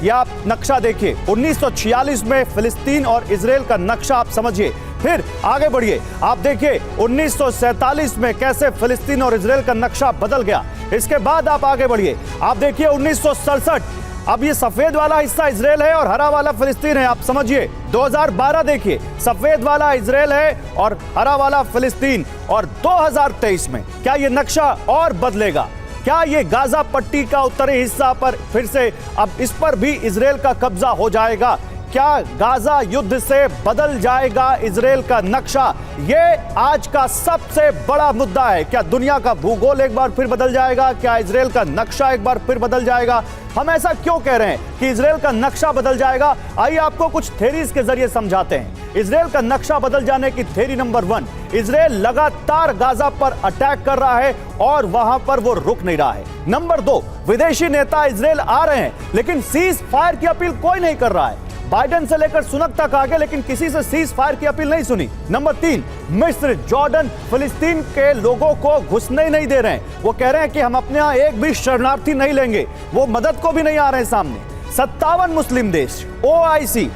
ये आप नक्शा देखिए, 1946 में फिलिस्तीन और इजराइल का नक्शा आप समझिए। फिर आगे बढ़िए, आप देखिए 1947 में कैसे फिलिस्तीन और इजराइल का नक्शा बदल गया। इसके बाद आप आगे बढ़िए, आप देखिए 1967, अब ये सफेद वाला हिस्सा इजराइल है और हरा वाला फिलिस्तीन है, आप समझिए। 2012 देखिए, सफेद वाला इजराइल है और हरा वाला फिलिस्तीन। और 2023 में क्या ये नक्शा और बदलेगा? क्या ये गाजा पट्टी का उत्तरी हिस्सा पर फिर से अब इस पर भी इजराइल का कब्जा हो जाएगा? क्या गाजा युद्ध से बदल जाएगा इजराइल का नक्शा? ये आज का सबसे बड़ा मुद्दा है। क्या दुनिया का भूगोल एक बार फिर बदल जाएगा? क्या इजराइल का नक्शा एक बार फिर बदल जाएगा? हम ऐसा क्यों कह रहे हैं कि इजराइल का नक्शा बदल जाएगा? आइए आपको कुछ थ्योरीज के जरिए समझाते हैं। इजराइल का नक्शा बदल जाने की थ्योरी नंबर 1, इजराइल लगातार गाजा पर अटैक कर रहा है और वहां पर वो रुक नहीं रहा है। नंबर 2, विदेशी नेता इजराइल आ रहे हैं लेकिन सीज फायर की अपील कोई नहीं कर रहा है। बाइडेन से लेकर सुनक तक आगे, लेकिन किसी से सीज फायर की अपील नहीं सुनी। नंबर 3, मिस्र, जॉर्डन फिलिस्तीन के लोगों को घुसने ही नहीं दे रहे हैं। वो कह रहे हैं कि हम अपने यहां एक भी शरणार्थी नहीं लेंगे, वो मदद को भी नहीं आ रहे हैं सामने। 57 मुस्लिम देश, OIC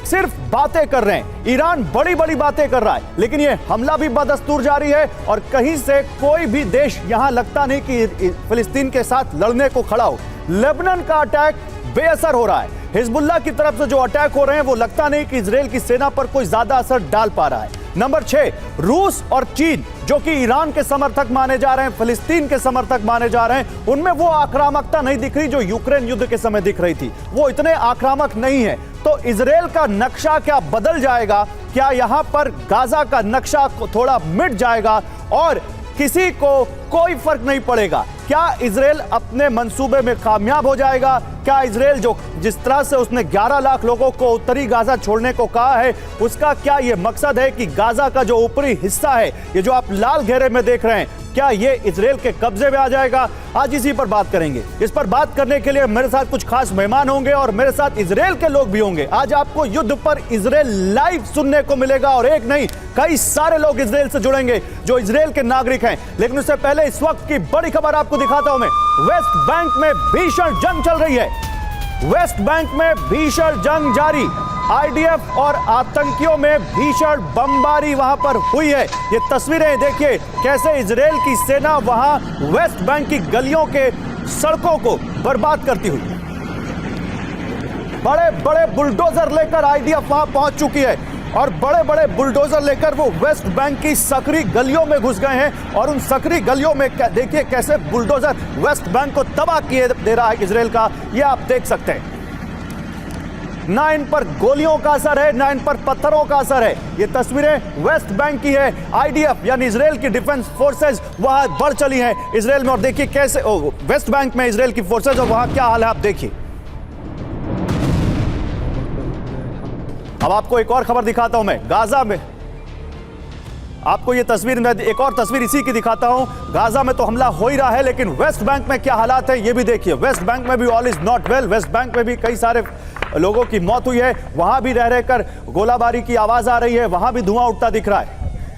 सिर्फ बातें कर रहे हैं। ईरान बड़ी बड़ी बातें कर रहा है, लेकिन ये हमला भी बदस्तूर जारी है और कहीं से कोई भी देश यहां लगता नहीं कि फिलिस्तीन के साथ लड़ने को खड़ा हो। लेबनान का अटैक बेअसर हो रहा है। हिजबुल्लाह की तरफ से जो अटैक हो रहे हैं वो लगता नहीं कि इजराइल की सेना पर कोई ज्यादा असर डाल पा रहा है। नंबर 6, रूस और चीन जो कि ईरान के समर्थक माने जा रहे हैं, फिलिस्तीन के समर्थक माने जा रहे हैं, उनमें वो आक्रामकता नहीं दिख रही जो यूक्रेन युद्ध के समय दिख रही थी। वो इतने आक्रामक नहीं है। तो इजराइल का नक्शा क्या बदल जाएगा? क्या यहां पर गाजा का नक्शा थोड़ा मिट जाएगा और किसी को कोई फर्क नहीं पड़ेगा? क्या इजराइल अपने मंसूबे में कामयाब हो जाएगा? क्या इजराइल जो जिस तरह से उसने 11 लाख लोगों को उत्तरी गाजा छोड़ने को कहा है, उसका क्या यह मकसद है कि गाजा का जो ऊपरी हिस्सा है, ये जो आप लाल घेरे में देख रहे हैं, क्या ये इजराइल के कब्जे में आ जाएगा? आज इसी पर बात करेंगे। इस पर बात करने के लिए मेरे साथ कुछ खास मेहमान होंगे और मेरे साथ इजराइल के लोग भी होंगे। आज आपको युद्ध पर इजराइल लाइव सुनने को मिलेगा और एक नहीं, कई सारे लोग इजराइल से जुड़ेंगे जो इजराइल के नागरिक हैं। लेकिन उससे पहले इस वक्त की बड़ी खबर आपको दिखाता हूं मैं। वेस्ट बैंक में भीषण जंग चल रही है। वेस्ट बैंक में भीषण जंग जारी। IDF और आतंकियों में भीषण बमबारी वहां पर हुई है। ये तस्वीरें देखिए कैसे इजराइल की सेना वहां वेस्ट बैंक की गलियों के सड़कों को बर्बाद करती हुई। बड़े बड़े बुलडोजर लेकर IDF वहां पहुंच चुकी है और बड़े बड़े बुलडोजर लेकर वो वेस्ट बैंक की सकरी गलियों में घुस गए हैं और उन सकरी गलियों में देखिए कैसे बुलडोजर वेस्ट बैंक को तबाह किए दे रहा है इजराइल का। ये आप देख सकते हैं। ना इन पर गोलियों का असर है, ना इन पर पत्थरों का असर है। ये तस्वीरें वेस्ट बैंक की है। IDF यानी इजराइल की डिफेंस फोर्सेज वहां बढ़ चली हैं इजराइल में और देखिए कैसे वेस्ट बैंक में इजराइल की फोर्सेज और वहां क्या हाल है आप देखिए। अब आपको एक और खबर दिखाता हूं मैं। गाजा में आपको ये तस्वीर में एक और तस्वीर इसी की दिखाता हूं। गाजा में तो हमला हो ही रहा है, लेकिन वेस्ट बैंक में क्या हालात है ये भी देखिए। वेस्ट बैंक में भी all is not well. West Bank में भी कई सारे लोगों की मौत हुई है। वहां भी रह रहकर गोलाबारी की आवाज आ रही है, वहां भी धुआं उठता दिख रहा है।